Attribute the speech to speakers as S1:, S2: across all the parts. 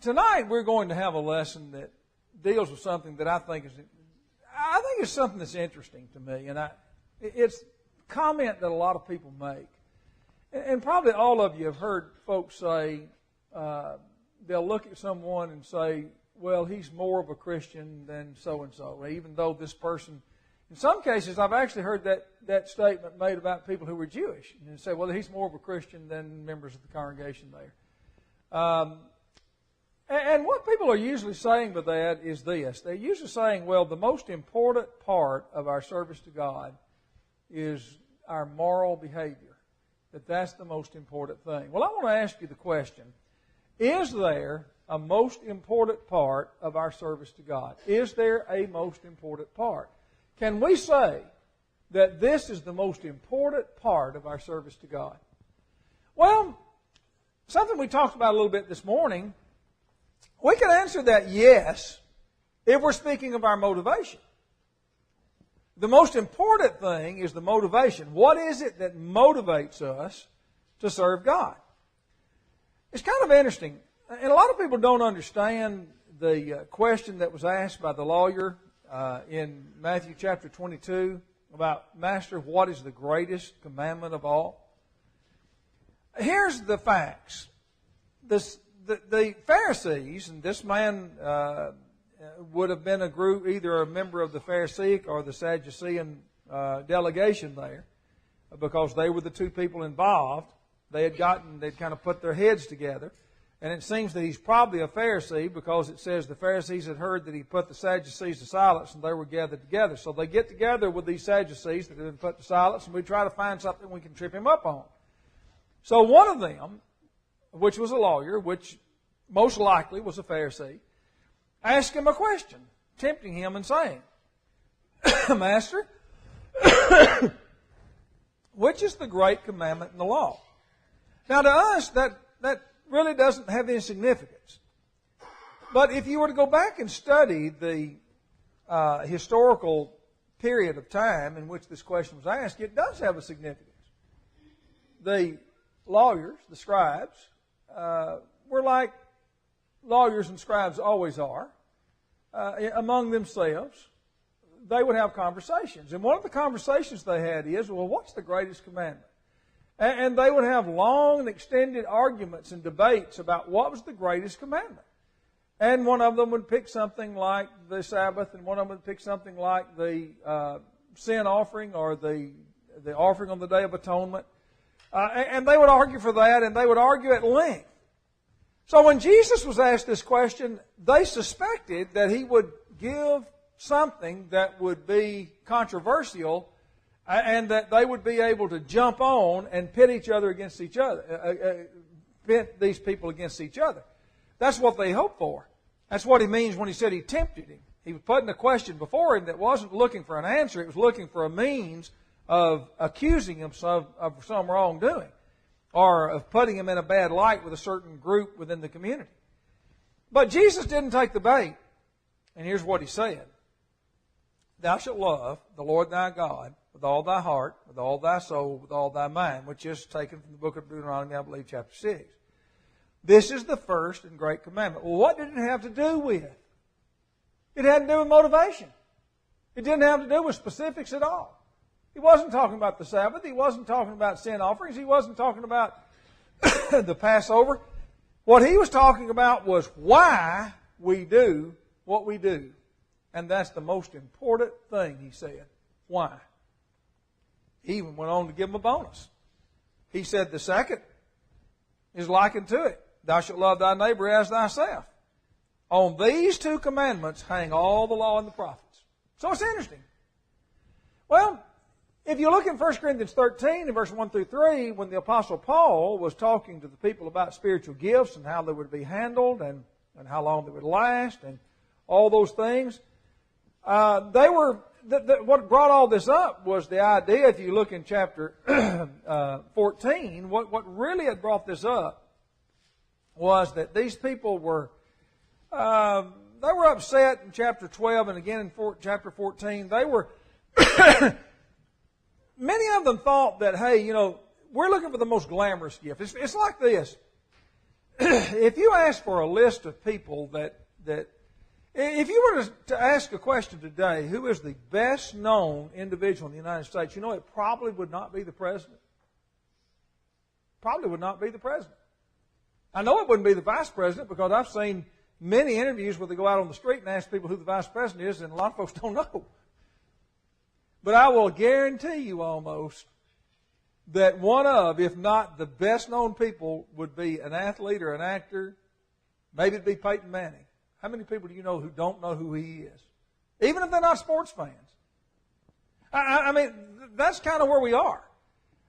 S1: tonight we're going to have a lesson that deals with something that I think is something that's interesting to me, and it's a comment that a lot of people make. And probably all of you have heard folks say, they'll look at someone and say, well, he's more of a Christian than so-and-so, even though this person, in some cases, I've actually heard that statement made about people who were Jewish, and say, well, he's more of a Christian than members of the congregation there. And what people are usually saying by that is this. They're usually saying, well, the most important part of our service to God is our moral behavior. That's the most important thing. Well, I want to ask you the question, is there a most important part of our service to God? Is there a most important part? Can we say that this is the most important part of our service to God? Well, something we talked about a little bit this morning, we can answer that yes if we're speaking of our motivation. The most important thing is the motivation. What is it that motivates us to serve God? It's kind of interesting. And a lot of people don't understand the question that was asked by the lawyer in Matthew chapter 22 about, Master, what is the greatest commandment of all? Here's the facts. The Pharisees, and this man would have been either a member of the Pharisaic or the Sadducean delegation there, because they were the two people involved. They'd kind of put their heads together. And it seems that he's probably a Pharisee, because it says the Pharisees had heard that he put the Sadducees to silence, and they were gathered together. So they get together with these Sadducees that had been put to silence, and we try to find something we can trip him up on. So one of them, which was a lawyer, which most likely was a Pharisee, asked him a question, tempting him and saying, Master, which is the great commandment in the law? Now to us, that really doesn't have any significance. But if you were to go back and study the historical period of time in which this question was asked, it does have a significance. The lawyers, the scribes, were like lawyers and scribes always are. Among themselves, they would have conversations. And one of the conversations they had is, well, what's the greatest commandment? And they would have long and extended arguments and debates about what was the greatest commandment. And one of them would pick something like the Sabbath, and one of them would pick something like the sin offering or the offering on the Day of Atonement. And they would argue for that, and they would argue at length. So when Jesus was asked this question, they suspected that he would give something that would be controversial, and that they would be able to jump on and pit each other against each other, pit these people against each other. That's what they hoped for. That's what he means when he said he tempted him. He was putting a question before him that wasn't looking for an answer. It was looking for a means of accusing him of some wrongdoing, or of putting him in a bad light with a certain group within the community. But Jesus didn't take the bait. And here's what he said. Thou shalt love the Lord thy God with all thy heart, with all thy soul, with all thy mind, which is taken from the book of Deuteronomy, I believe, chapter 6. This is the first and great commandment. Well, what did it have to do with? It had to do with motivation. It didn't have to do with specifics at all. He wasn't talking about the Sabbath. He wasn't talking about sin offerings. He wasn't talking about the Passover. What he was talking about was why we do what we do. And that's the most important thing, he said. Why? He even went on to give him a bonus. He said the second is likened to it. Thou shalt love thy neighbor as thyself. On these two commandments hang all the law and the prophets. So it's interesting. Well, if you look in 1 Corinthians 13, in verse 1 through 3, when the Apostle Paul was talking to the people about spiritual gifts and how they would be handled and how long they would last and all those things, what brought all this up was the idea, if you look in chapter 14, what really had brought this up was that these people were upset in chapter 12 and again in chapter 14. They were... Many of them thought that, hey, we're looking for the most glamorous gift. It's like this. if you ask for a list of people that if you were to ask a question today, who is the best known individual in the United States, you know it probably would not be the president. Probably would not be the president. I know it wouldn't be the vice president because I've seen many interviews where they go out on the street and ask people who the vice president is, and a lot of folks don't know. But I will guarantee you almost that one of, if not the best known people, would be an athlete or an actor. Maybe it'd be Peyton Manning. How many people do you know who don't know who he is? Even if they're not sports fans. I mean, that's kind of where we are.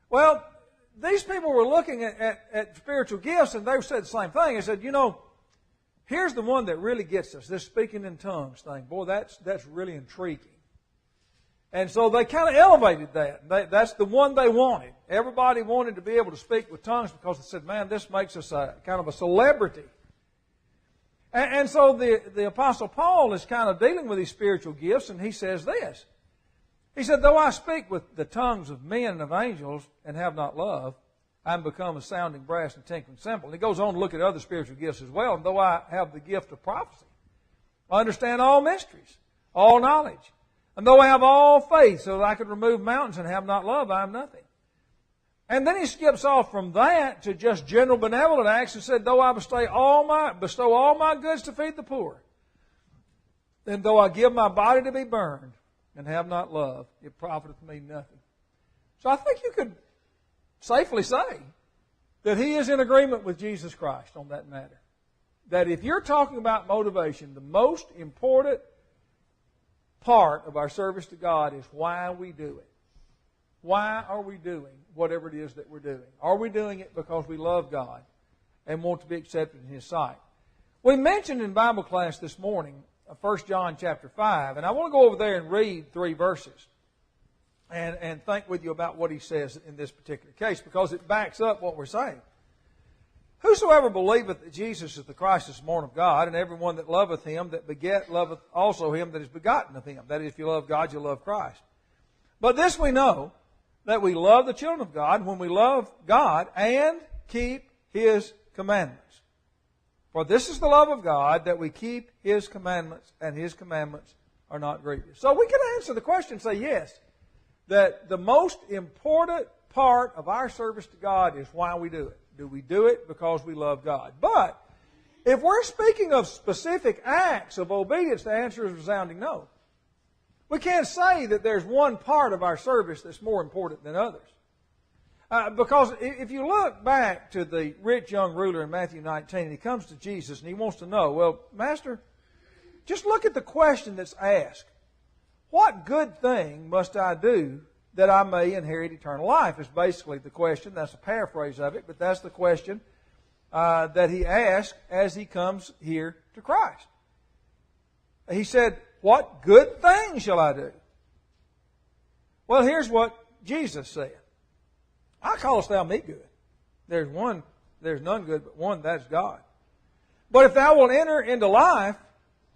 S1: Well, these people were looking at spiritual gifts, and they said the same thing. They said, you know, here's the one that really gets us, this speaking in tongues thing. Boy, that's really intriguing. And so they kind of elevated that. That's the one they wanted. Everybody wanted to be able to speak with tongues because they said, man, this makes us kind of a celebrity. And so the Apostle Paul is kind of dealing with these spiritual gifts, and he says this. He said, though I speak with the tongues of men and of angels and have not love, I am become a sounding brass and tinkling cymbal. And he goes on to look at other spiritual gifts as well. And though I have the gift of prophecy, I understand all mysteries, all knowledge. And though I have all faith so that I could remove mountains and have not love, I am nothing. And then he skips off from that to just general benevolent acts and said, though I bestow all my goods to feed the poor, and though I give my body to be burned and have not love, it profiteth me nothing. So I think you could safely say that he is in agreement with Jesus Christ on that matter. That if you're talking about motivation, the most important part of our service to God is why we do it. Why are we doing whatever it is that we're doing? Are we doing it because we love God and want to be accepted in His sight? We mentioned in Bible class this morning 1 John chapter 5, and I want to go over there and read 3 verses and think with you about what he says in this particular case, because it backs up what we're saying. Whosoever believeth that Jesus is the Christ is born of God, and everyone that loveth Him that beget loveth also Him that is begotten of Him. That is, if you love God, you love Christ. But this we know, that we love the children of God when we love God and keep His commandments. For this is the love of God, that we keep His commandments, and His commandments are not grievous. So we can answer the question and say yes, that the most important part of our service to God is why we do it. Do we do it because we love God? But if we're speaking of specific acts of obedience, the answer is a resounding no. We can't say that there's one part of our service that's more important than others. Because if you look back to the rich young ruler in Matthew 19, and he comes to Jesus and he wants to know, well, Master, just look at the question that's asked. What good thing must I do that I may inherit eternal life? Is basically the question. That's a paraphrase of it, but that's the question that he asked as he comes here to Christ. He said, what good thing shall I do? Well, here's what Jesus said. I callest thou me good. There's none good but one, that's God. But if thou wilt enter into life,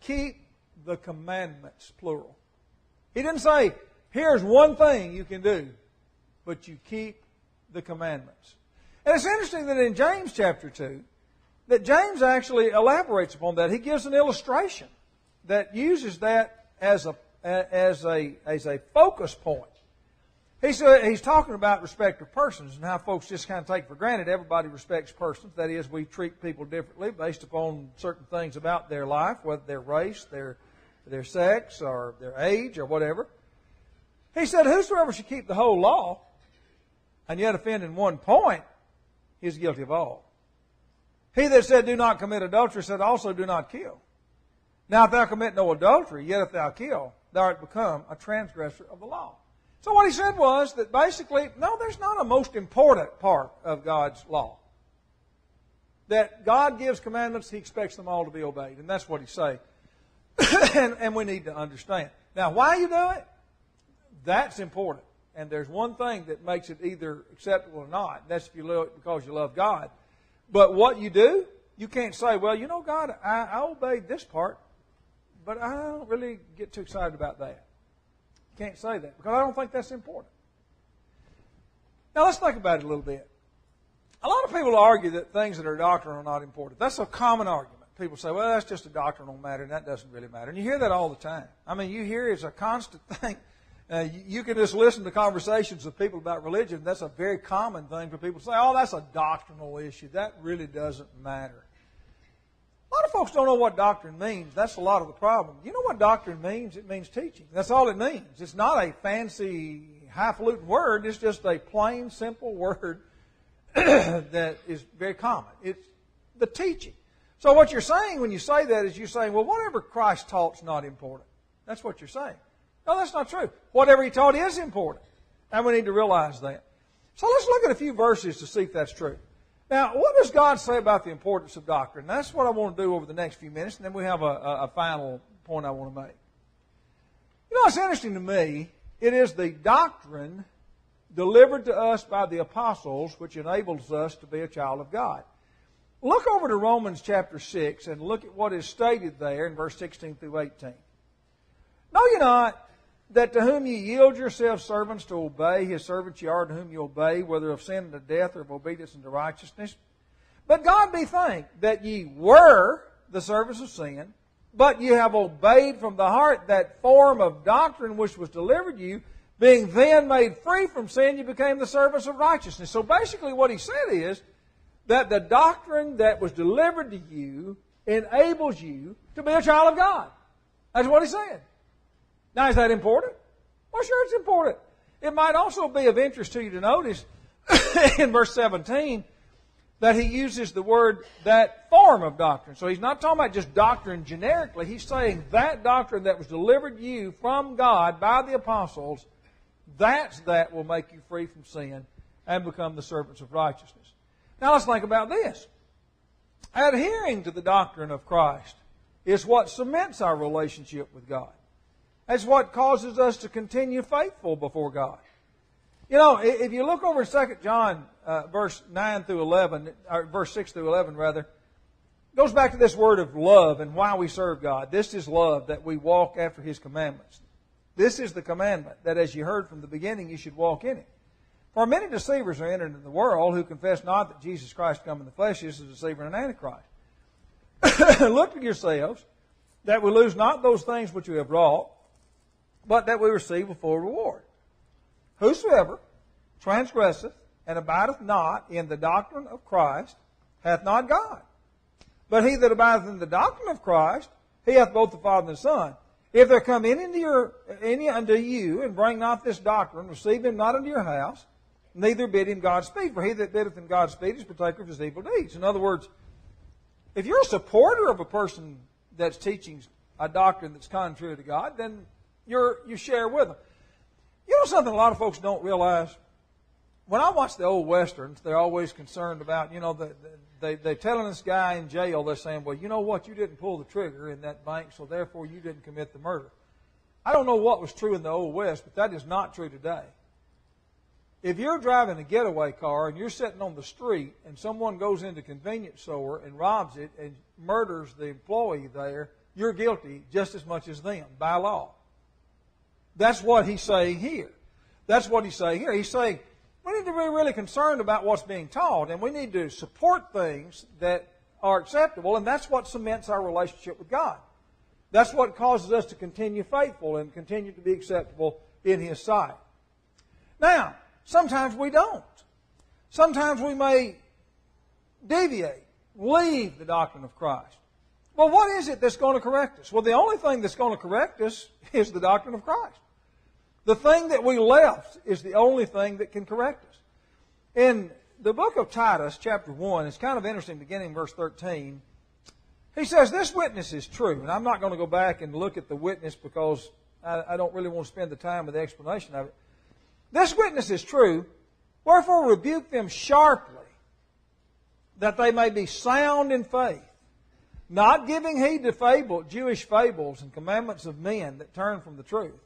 S1: keep the commandments, plural. He didn't say, here's one thing you can do, but you keep the commandments. And it's interesting that in James chapter 2, that James actually elaborates upon that. He gives an illustration that uses that as a focus point. He's talking about respect of persons and how folks just kind of take for granted everybody respects persons. That is, we treat people differently based upon certain things about their life, whether their race, their sex, or their age, or whatever. He said, whosoever should keep the whole law and yet offend in one point, he is guilty of all. He that said, do not commit adultery, said also, do not kill. Now, if thou commit no adultery, yet if thou kill, thou art become a transgressor of the law. So what he said was that basically, no, there's not a most important part of God's law. That God gives commandments, He expects them all to be obeyed. And that's what He's saying. and we need to understand. Now, why you do it? That's important. And there's one thing that makes it either acceptable or not. That's if you do it because you love God. But what you do, you can't say, well, you know, God, I obeyed this part, but I don't really get too excited about that. Can't say that because I don't think that's important. Now let's think about it a little bit. A lot of people argue that things that are doctrine are not important. That's a common argument. People say, well, that's just a doctrinal matter, and that doesn't really matter. And you hear that all the time. I mean, you hear it's a constant thing. You can just listen to conversations of people about religion. That's a very common thing for people to say, oh, that's a doctrinal issue. That really doesn't matter. A lot of folks don't know what doctrine means. That's a lot of the problem. You know what doctrine means? It means teaching. That's all it means. It's not a fancy, highfalutin word. It's just a plain, simple word that is very common. It's the teaching. So what you're saying when you say that is you're saying, well, whatever Christ taught is not important. That's what you're saying. No, that's not true. Whatever He taught is important. And we need to realize that. So let's look at a few verses to see if that's true. Now, what does God say about the importance of doctrine? That's what I want to do over the next few minutes, and then we have a final point I want to make. You know, it's interesting to me. It is the doctrine delivered to us by the apostles which enables us to be a child of God. Look over to Romans chapter 6 and look at what is stated there in verse 16 through 18. Know ye not that to whom ye yield yourselves servants to obey, his servants ye are to whom ye obey, whether of sin unto death or of obedience unto righteousness? But God be thanked that ye were the servants of sin, but ye have obeyed from the heart that form of doctrine which was delivered you, being then made free from sin, you became the servants of righteousness. So basically what he said is that the doctrine that was delivered to you enables you to be a child of God. That's what he said. Now, is that important? Well, sure, it's important. It might also be of interest to you to notice in verse 17 that he uses the word that form of doctrine. So he's not talking about just doctrine generically. He's saying that doctrine that was delivered to you from God by the apostles, that will make you free from sin and become the servants of righteousness. Now let's think about this. Adhering to the doctrine of Christ is what cements our relationship with God. It's what causes us to continue faithful before God. You know, if you look over in 2 John verse 9 through 11, or verse 6 through 11 rather, it goes back to this word of love and why we serve God. This is love, that we walk after His commandments. This is the commandment, that as you heard from the beginning, you should walk in it. For many deceivers are entered into the world who confess not that Jesus Christ come in the flesh is a deceiver and an antichrist. Look to yourselves, that we lose not those things which we have wrought, but that we receive a full reward. Whosoever transgresseth and abideth not in the doctrine of Christ hath not God. But he that abideth in the doctrine of Christ, he hath both the Father and the Son. If there come any unto you, and bring not this doctrine, receive him not into your house, neither bid him Godspeed. For he that biddeth him Godspeed is partaker of his evil deeds. In other words, if you're a supporter of a person that's teaching a doctrine that's contrary to God, then you share with them. You know something a lot of folks don't realize? When I watch the old Westerns, they're always concerned about, they're telling this guy in jail, they're saying, well, you know what, you didn't pull the trigger in that bank, so therefore you didn't commit the murder. I don't know what was true in the Old West, but that is not true today. If you're driving a getaway car and you're sitting on the street and someone goes into a convenience store and robs it and murders the employee there, you're guilty just as much as them by law. That's what he's saying here. That's what he's saying here. He's saying we need to be really concerned about what's being taught, and we need to support things that are acceptable, and that's what cements our relationship with God. That's what causes us to continue faithful and continue to be acceptable in His sight. Now, sometimes we don't. Sometimes we may deviate, leave the doctrine of Christ. Well, what is it that's going to correct us? Well, the only thing that's going to correct us is the doctrine of Christ. The thing that we left is the only thing that can correct us. In the book of Titus, chapter 1, it's kind of interesting, beginning in verse 13. He says, this witness is true. And I'm not going to go back and look at the witness because I don't really want to spend the time with the explanation of it. This witness is true. Wherefore rebuke them sharply, that they may be sound in faith, not giving heed to Jewish fables and commandments of men that turn from the truth.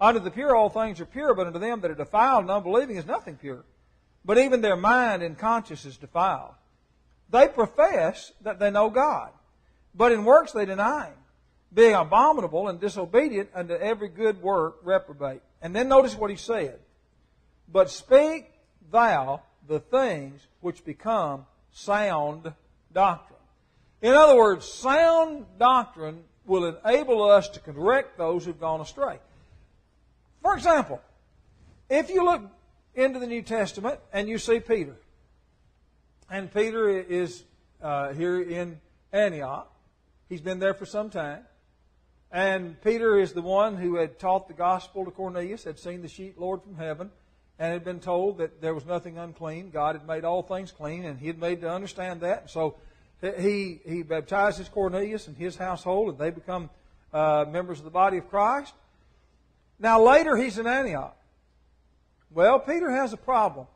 S1: Unto the pure all things are pure, but unto them that are defiled and unbelieving is nothing pure. But even their mind and conscience is defiled. They profess that they know God, but in works they deny Him, being abominable and disobedient unto every good work reprobate. And then notice what he said. But speak thou the things which become sound doctrine. In other words, sound doctrine will enable us to correct those who've gone astray. For example, if you look into the New Testament and you see Peter, and Peter is here in Antioch. He's been there for some time. And Peter is the one who had taught the gospel to Cornelius, had seen the sheet Lord from heaven, and had been told that there was nothing unclean. God had made all things clean, and he had made to understand that. So he baptizes Cornelius and his household, and they become members of the body of Christ. Now later he's in Antioch. Well, Peter has a problem.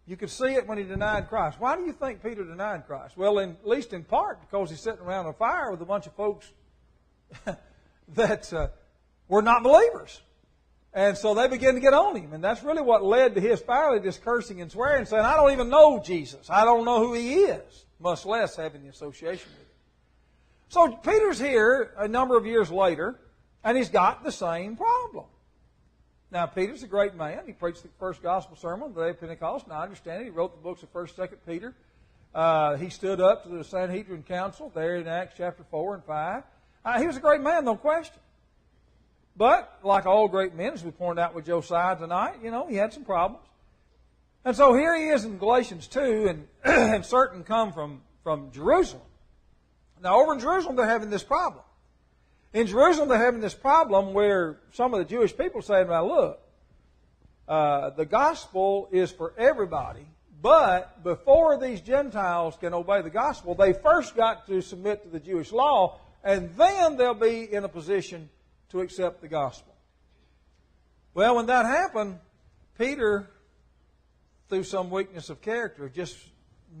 S1: You could see it when he denied Christ. Why do you think Peter denied Christ? Well, at least in part because he's sitting around a fire with a bunch of folks that were not believers. And so they began to get on him. And that's really what led to his finally just cursing and swearing and saying, I don't even know Jesus. I don't know who he is, much less having the association with him. So Peter's here a number of years later, and he's got the same problem. Now, Peter's a great man. He preached the first gospel sermon on the day of Pentecost, and I understand it. He wrote the books of 1st, 2nd Peter. He stood up to the Sanhedrin Council there in Acts chapter 4 and 5. He was a great man, no question. But, like all great men, as we pointed out with Josiah tonight, he had some problems. And so here he is in Galatians 2, and certain come from Jerusalem. Now, over in Jerusalem, they're having this problem. In Jerusalem, they're having this problem where some of the Jewish people say, well, look, the gospel is for everybody, but before these Gentiles can obey the gospel, they first got to submit to the Jewish law, and then they'll be in a position to accept the gospel. Well, when that happened, Peter, through some weakness of character, just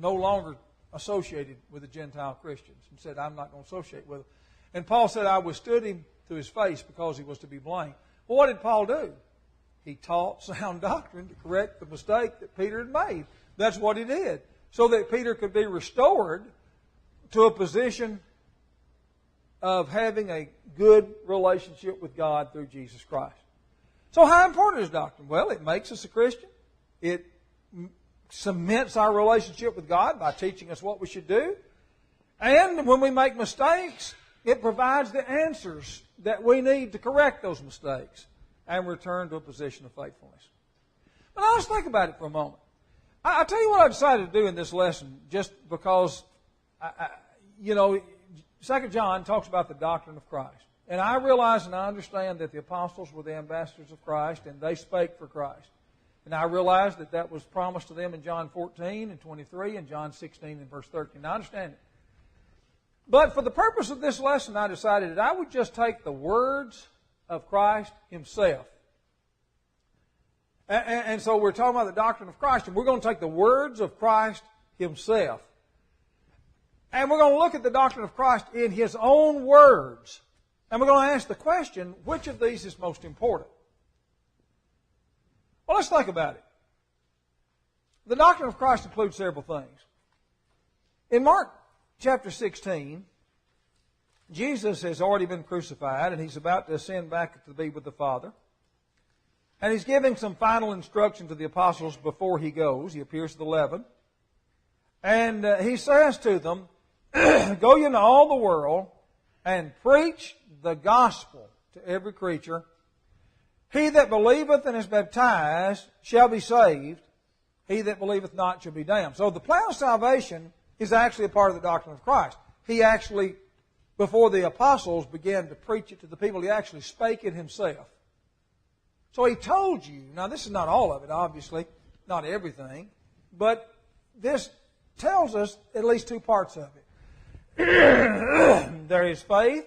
S1: no longer associated with the Gentile Christians and said, I'm not going to associate with them. And Paul said, I withstood him to his face because he was to be blamed. Well, what did Paul do? He taught sound doctrine to correct the mistake that Peter had made. That's what he did. So that Peter could be restored to a position of having a good relationship with God through Jesus Christ. So how important is doctrine? Well, it makes us a Christian. It cements our relationship with God by teaching us what we should do. And when we make mistakes, it provides the answers that we need to correct those mistakes and return to a position of faithfulness. But now let's think about it for a moment. I'll tell you what I decided to do in this lesson just because, 2 John talks about the doctrine of Christ. And I realize and I understand that the apostles were the ambassadors of Christ and they spake for Christ. And I realize that was promised to them in John 14 and 23 and John 16 and verse 13. I understand it. But for the purpose of this lesson, I decided that I would just take the words of Christ Himself. And so we're talking about the doctrine of Christ, and we're going to take the words of Christ Himself. And we're going to look at the doctrine of Christ in His own words. And we're going to ask the question, which of these is most important? Well, let's think about it. The doctrine of Christ includes several things. In Mark chapter 16, Jesus has already been crucified and He's about to ascend back to be with the Father. And He's giving some final instruction to the apostles before He goes. He appears to the 11. And He says to them, go ye into all the world and preach the gospel to every creature. He that believeth and is baptized shall be saved. He that believeth not shall be damned. So the plan of salvation is actually a part of the doctrine of Christ. He actually, before the apostles began to preach it to the people, He actually spake it Himself. So He told you, now this is not all of it, obviously, not everything, but this tells us at least two parts of it. There is faith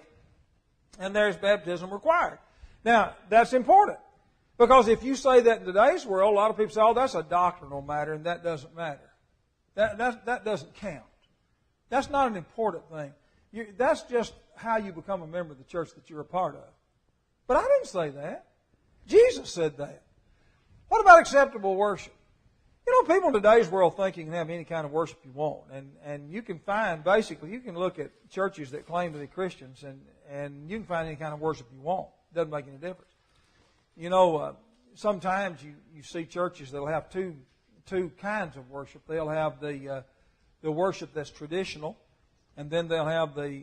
S1: and there is baptism required. Now, that's important. Because if you say that in today's world, a lot of people say, oh, that's a doctrinal matter and that doesn't matter. That doesn't count. That's not an important thing. That's just how you become a member of the church that you're a part of. But I didn't say that. Jesus said that. What about acceptable worship? People in today's world think you can have any kind of worship you want. And you can find, basically, you can look at churches that claim to be Christians and you can find any kind of worship you want. It doesn't make any difference. Sometimes you see churches that will have two two kinds of worship. They'll have the worship that's traditional, and then they'll have the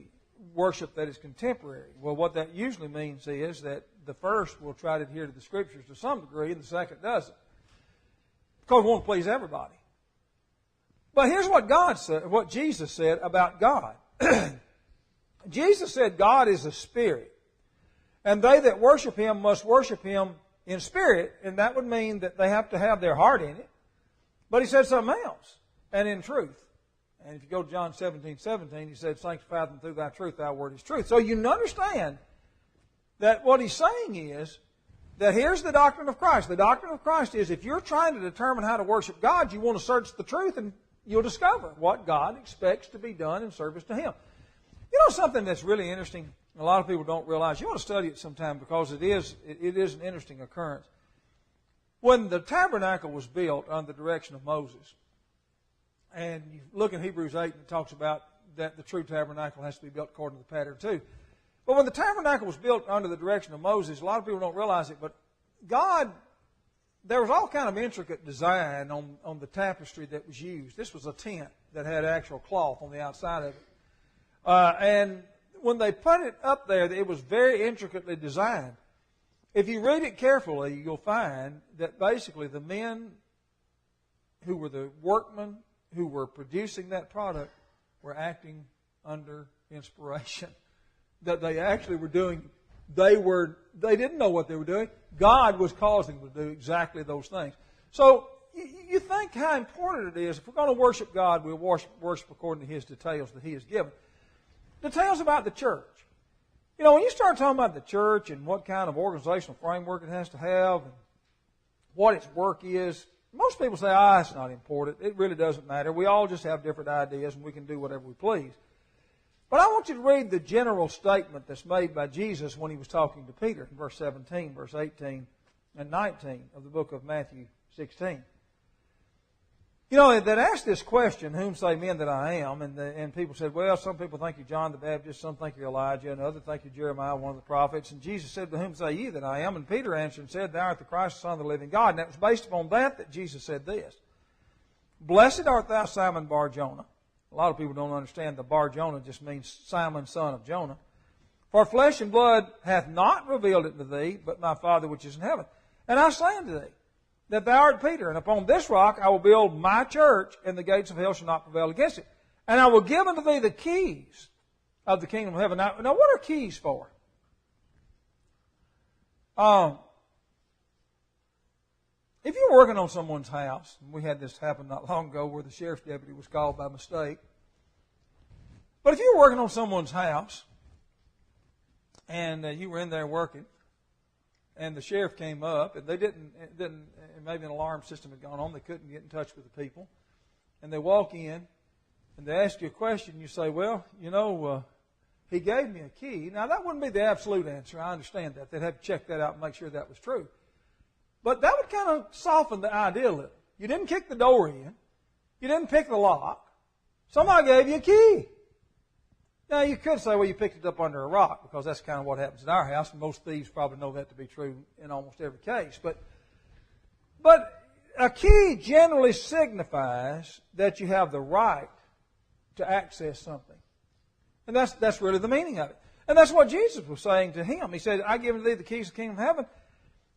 S1: worship that is contemporary. Well, what that usually means is that the first will try to adhere to the Scriptures to some degree, and the second doesn't, because we want to please everybody. But here's what God said, what Jesus said about God. Jesus said God is a spirit, and they that worship Him must worship Him in spirit, and that would mean that they have to have their heart in it. But He said something else, and in truth. And if you go to John 17:17, He said, sanctify them through Thy truth, Thy word is truth. So you can understand that what He's saying is that here's the doctrine of Christ. The doctrine of Christ is if you're trying to determine how to worship God, you want to search the truth, and you'll discover what God expects to be done in service to Him. You know something that's really interesting? A lot of people don't realize. You ought to study it sometime because it is an interesting occurrence. When the tabernacle was built under the direction of Moses, and you look in Hebrews 8 and it talks about that the true tabernacle has to be built according to the pattern too. But when the tabernacle was built under the direction of Moses, a lot of people don't realize it, but God, there was all kind of intricate design on the tapestry that was used. This was a tent that had actual cloth on the outside of it. And when they put it up there, it was very intricately designed. If you read it carefully, you'll find that basically the men who were the workmen who were producing that product were acting under inspiration. That they actually were doing, they didn't know what they were doing. God was causing them to do exactly those things. So you think how important it is. If we're going to worship God, we'll worship according to His details that He has given. Details about the church. You know, when you start talking about the church and what kind of organizational framework it has to have and what its work is, most people say, it's not important. It really doesn't matter. We all just have different ideas and we can do whatever we please. But I want you to read the general statement that's made by Jesus when He was talking to Peter in verse 17, verse 18, and 19 of the book of Matthew 16. You know, that asked this question, whom say men that I am? And people said, well, some people think you're John the Baptist, some think you're Elijah, and others think you're Jeremiah, one of the prophets. And Jesus said, to whom say ye that I am? And Peter answered and said, Thou art the Christ, the Son of the living God. And that was based upon that Jesus said this. Blessed art thou, Simon Bar-Jonah. A lot of people don't understand that Bar-Jonah just means Simon, son of Jonah. For flesh and blood hath not revealed it to thee, but my Father which is in heaven. And I say unto thee, that thou art Peter, and upon this rock I will build my church, and the gates of hell shall not prevail against it. And I will give unto thee the keys of the kingdom of heaven. Now what are keys for? If you're working on someone's house, we had this happen not long ago where the sheriff's deputy was called by mistake. But if you were working on someone's house, and you were in there working, and the sheriff came up, and they didn't, maybe an alarm system had gone on, they couldn't get in touch with the people. And they walk in, and they ask you a question, and you say, well, he gave me a key. Now, that wouldn't be the absolute answer. I understand that. They'd have to check that out and make sure that was true. But that would kind of soften the idea a little. You didn't kick the door in. You didn't pick the lock. Somebody gave you a key. Now, you could say, well, you picked it up under a rock, because that's kind of what happens in our house, and most thieves probably know that to be true in almost every case. But a key generally signifies that you have the right to access something. And that's really the meaning of it. And that's what Jesus was saying to him. He said, I give unto thee the keys of the kingdom of heaven,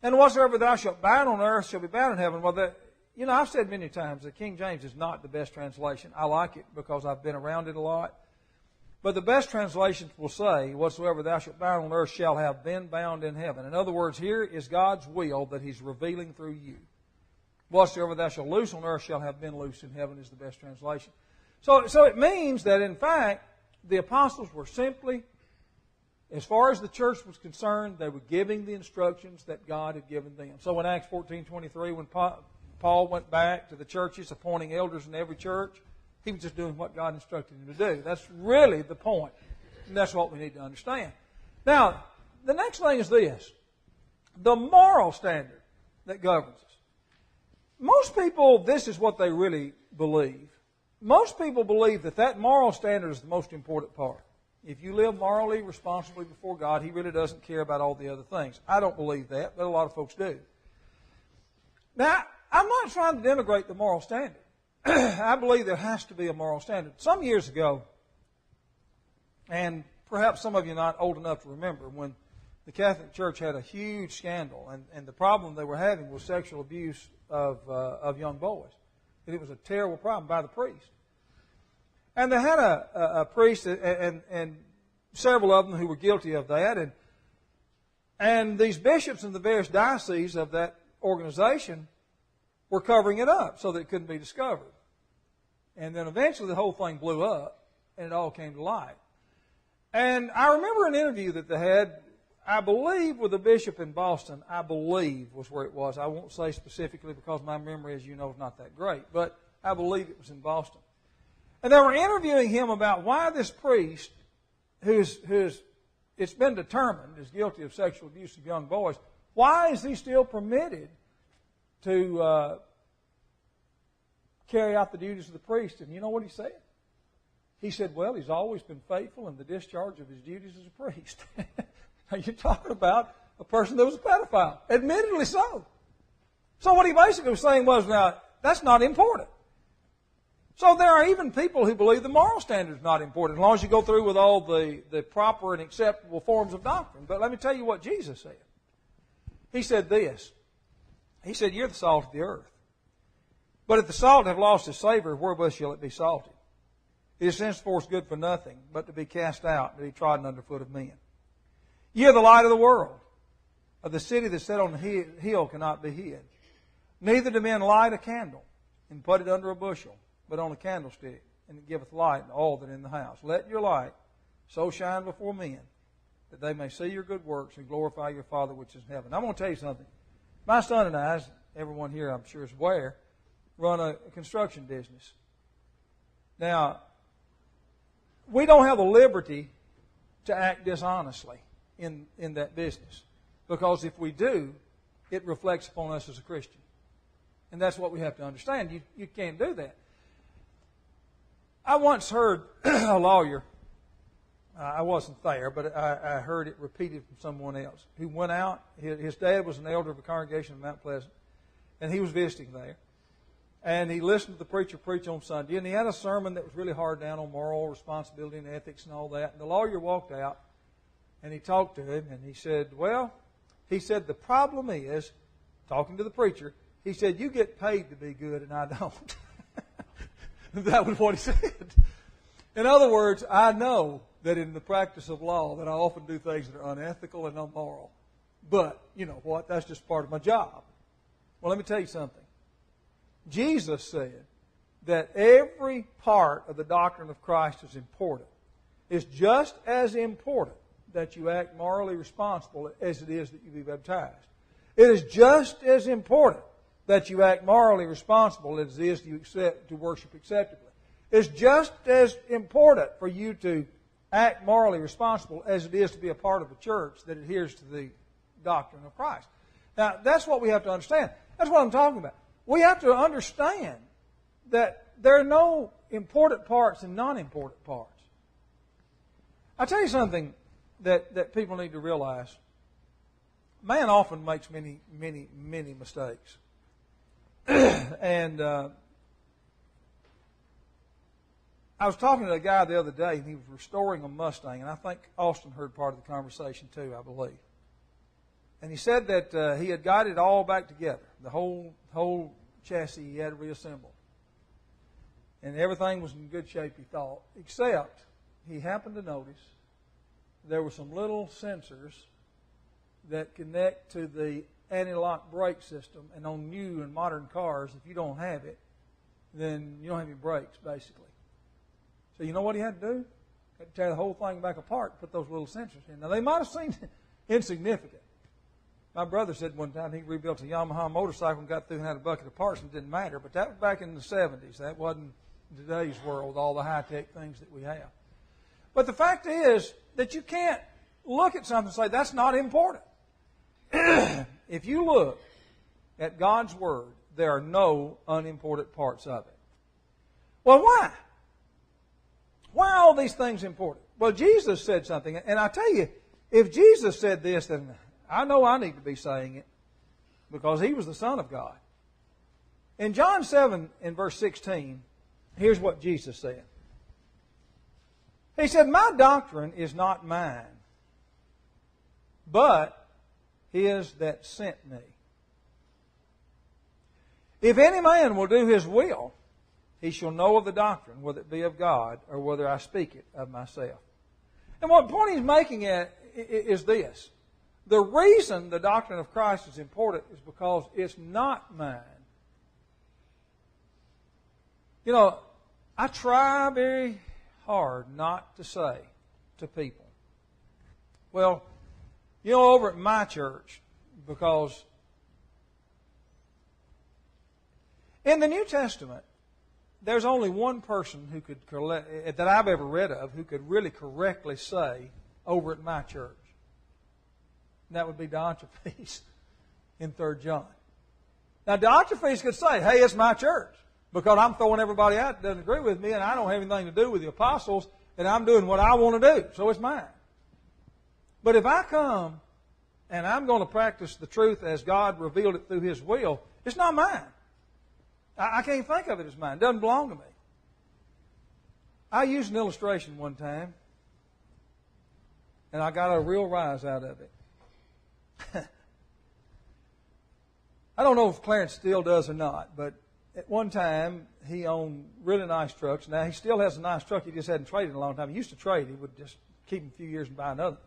S1: and whatsoever thou shalt bind on earth shall be bound in heaven. Well, I've said many times that King James is not the best translation. I like it because I've been around it a lot. But the best translations will say, whatsoever thou shalt bind on earth shall have been bound in heaven. In other words, here is God's will that He's revealing through you. Whatsoever thou shalt loose on earth shall have been loosed in heaven is the best translation. So it means that, in fact, the apostles were simply, as far as the church was concerned, they were giving the instructions that God had given them. So in Acts 14:23, when Paul went back to the churches, appointing elders in every church, he was just doing what God instructed him to do. That's really the point. And that's what we need to understand. Now, the next thing is this. The moral standard that governs us. Most people, this is what they really believe. Most people believe that moral standard is the most important part. If you live morally, responsibly before God, He really doesn't care about all the other things. I don't believe that, but a lot of folks do. Now, I'm not trying to denigrate the moral standard. I believe there has to be a moral standard. Some years ago, and perhaps some of you are not old enough to remember, when the Catholic Church had a huge scandal, and the problem they were having was sexual abuse of young boys. And it was a terrible problem by the priest. And they had a priest and several of them who were guilty of that. And these bishops in the various dioceses of that organization were covering it up so that it couldn't be discovered. And then eventually the whole thing blew up and it all came to light. And I remember an interview that they had, I believe, with a bishop in Boston. I believe was where it was. I won't say specifically because my memory, as you know, is not that great. But I believe it was in Boston. And they were interviewing him about why this priest, who's it's been determined is guilty of sexual abuse of young boys, why is he still permitted to carry out the duties of the priest? And you know what he said? He said, well, he's always been faithful in the discharge of his duties as a priest. Now, you're talking about a person that was a pedophile. Admittedly so. So what he basically was saying was, now, that's not important. So there are even people who believe the moral standard is not important, as long as you go through with all the proper and acceptable forms of doctrine. But let me tell you what Jesus said. He said this. He said, you're the salt of the earth. But if the salt have lost its savor, wherewith shall it be salted? It is henceforth good for nothing, but to be cast out, and to be trodden under foot of men. Ye are the light of the world. Of the city that set on the hill cannot be hid. Neither do men light a candle, and put it under a bushel, but on a candlestick, and it giveth light to all that are in the house. Let your light so shine before men, that they may see your good works and glorify your Father which is in heaven. I'm going to tell you something. My son and I, as everyone here I'm sure is aware, run a construction business. Now, we don't have the liberty to act dishonestly in that business. Because if we do, it reflects upon us as a Christian. And that's what we have to understand. You can't do that. I once heard a lawyer, I wasn't there, but I heard it repeated from someone else, who went out. His dad was an elder of a congregation in Mount Pleasant, and he was visiting there. And he listened to the preacher preach on Sunday, and he had a sermon that was really hard down on moral responsibility and ethics and all that. And the lawyer walked out, and he talked to him, and he said, the problem is, talking to the preacher, he said, you get paid to be good, and I don't. That was what he said. In other words, I know that in the practice of law that I often do things that are unethical and immoral. But, you know what, that's just part of my job. Well, let me tell you something. Jesus said that every part of the doctrine of Christ is important. It's just as important that you act morally responsible as it is that you be baptized. It is just as important that you act morally responsible as it is to worship acceptably. It's just as important for you to act morally responsible as it is to be a part of a church that adheres to the doctrine of Christ. Now, that's what we have to understand. That's what I'm talking about. We have to understand that there are no important parts and non-important parts. I'll tell you something that people need to realize. Man often makes many, many, many mistakes. And I was talking to a guy the other day, and he was restoring a Mustang, and I think Austin heard part of the conversation too, I believe. And he said that he had got it all back together, the whole chassis he had reassembled. And everything was in good shape, he thought, except he happened to notice there were some little sensors that connect to the anti-lock brake system. And on new and modern cars, if you don't have it, then you don't have any brakes, basically. So you know what he had to do? He had to tear the whole thing back apart and put those little sensors in. Now, they might have seemed insignificant. My brother said one time he rebuilt a Yamaha motorcycle and got through and had a bucket of parts and it didn't matter. But that was back in the 70s. That wasn't today's world with all the high-tech things that we have. But the fact is that you can't look at something and say, that's not important. If you look at God's Word, there are no unimportant parts of it. Well, why? Why are all these things important? Well, Jesus said something, and I tell you, if Jesus said this, then I know I need to be saying it because He was the Son of God. In John 7, in verse 16, here's what Jesus said. He said, "My doctrine is not mine, but His that sent me. If any man will do His will, he shall know of the doctrine, whether it be of God or whether I speak it of myself." And what point he's making is this. The reason the doctrine of Christ is important is because it's not mine. You know, I try very hard not to say to people, well, you know, over at my church, because in the New Testament, there's only one person who could that I've ever read of who could really correctly say over at my church. And that would be Diotrephes in 3 John. Now, Diotrephes could say, hey, it's my church, because I'm throwing everybody out that doesn't agree with me, and I don't have anything to do with the apostles, and I'm doing what I want to do, so it's mine. But if I come and I'm going to practice the truth as God revealed it through His will, it's not mine. I can't think of it as mine. It doesn't belong to me. I used an illustration one time, and I got a real rise out of it. I don't know if Clarence still does or not, but at one time he owned really nice trucks. Now he still has a nice truck. He just hadn't traded in a long time. He used to trade. He would just keep them a few years and buy another.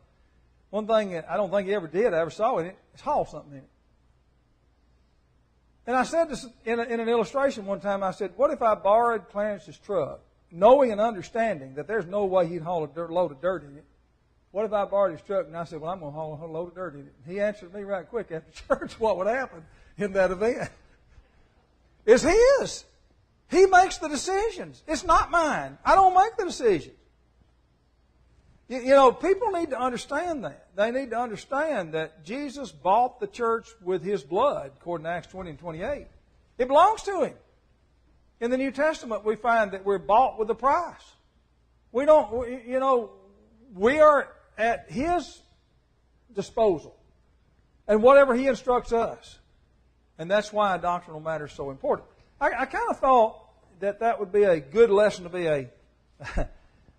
S1: One thing that I don't think he ever did, I ever saw in it, is haul something in it. And I said this in an illustration one time. I said, what if I borrowed Clarence's truck, knowing and understanding that there's no way he'd haul a load of dirt in it? What if I borrowed his truck and I said, well, I'm going to haul a load of dirt in it? And he answered me right quick after church what would happen in that event. It's his. He makes the decisions. It's not mine. I don't make the decisions. You know, people need to understand that. They need to understand that Jesus bought the church with His blood, according to Acts 20 and 28. It belongs to Him. In the New Testament, we find that we're bought with a price. We don't, you know, we are at His disposal. And whatever He instructs us. And that's why a doctrinal matter is so important. I kind of thought that would be a good lesson to be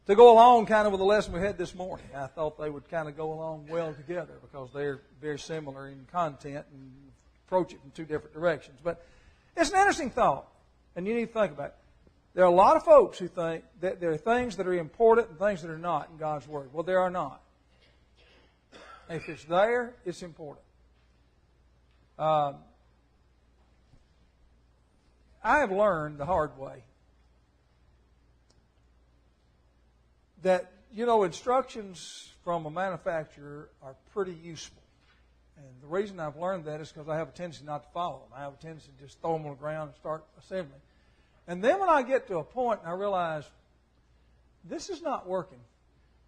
S1: to go along kind of with the lesson we had this morning. I thought they would kind of go along well together because they're very similar in content and approach it from 2 different directions. But it's an interesting thought, and you need to think about it. There are a lot of folks who think that there are things that are important and things that are not in God's Word. Well, there are not. If it's there, it's important. I have learned the hard way that, you know, instructions from a manufacturer are pretty useful. And the reason I've learned that is because I have a tendency not to follow them. I have a tendency to just throw them on the ground and start assembling. And then when I get to a point and I realize this is not working,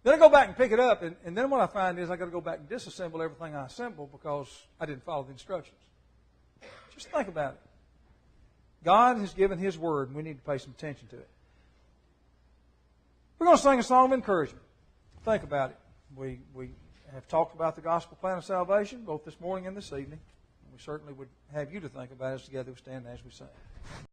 S1: then I go back and pick it up. And then what I find is I got to go back and disassemble everything I assemble because I didn't follow the instructions. Just think about it. God has given His Word, and we need to pay some attention to it. We're going to sing a song of encouragement. Think about it. We have talked about the gospel plan of salvation, both this morning and this evening. We certainly would have you to think about it as together we stand as we sing.